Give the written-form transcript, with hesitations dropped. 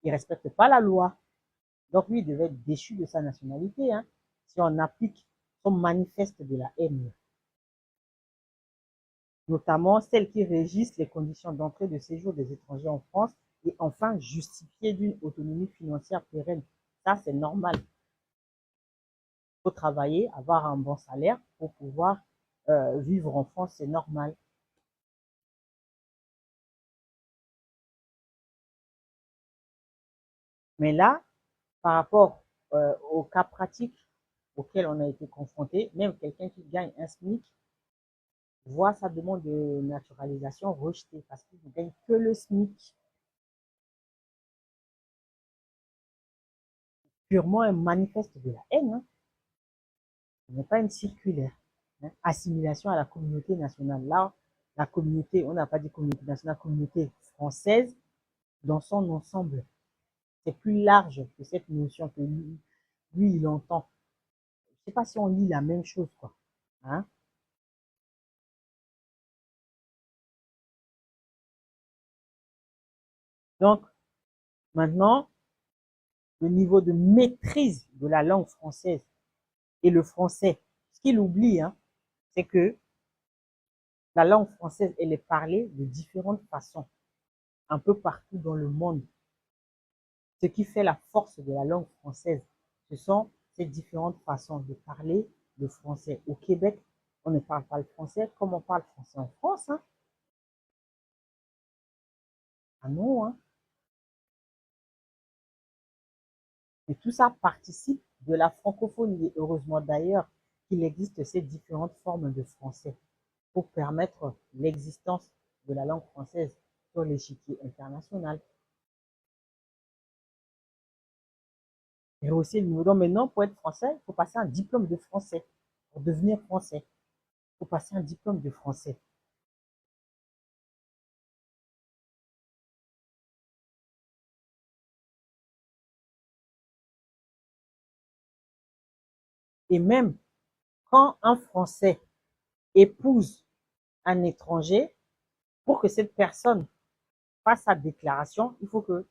Il ne respecte pas la loi. Donc lui, il devait être déchu de sa nationalité, hein, si on applique son manifeste de la haine, notamment celles qui régissent les conditions d'entrée et de séjour des étrangers en France, et enfin justifier d'une autonomie financière pérenne. Ça, c'est normal. Il faut travailler, avoir un bon salaire pour pouvoir vivre en France, c'est normal. Mais là, par rapport au cas pratique auquel on a été confronté, même quelqu'un qui gagne un SMIC voit sa demande de naturalisation rejetée parce qu'il ne gagne que le SMIC. Purement un manifeste de la haine, hein. Ce n'est pas une circulaire, hein. Assimilation à la communauté nationale. Là, la communauté, on n'a pas dit communauté nationale, communauté française dans son ensemble. C'est plus large que cette notion que lui il entend. Je ne sais pas si on lit la même chose, quoi. Hein? Donc, maintenant, le niveau de maîtrise de la langue française et le français, ce qu'il oublie, hein, c'est que la langue française, elle est parlée de différentes façons, un peu partout dans le monde. Ce qui fait la force de la langue française, ce sont ces différentes façons de parler le français. Au Québec, on ne parle pas le français comme on parle français en France, hein. Ah non, hein. Et tout ça participe de la francophonie. Et heureusement d'ailleurs qu'il existe ces différentes formes de français pour permettre l'existence de la langue française sur l'échiquier international. Et aussi le niveau. Donc maintenant, pour être français, il faut passer un diplôme de français. Pour devenir français, il faut passer un diplôme de français. Et même quand un Français épouse un étranger, pour que cette personne fasse sa déclaration, il faut que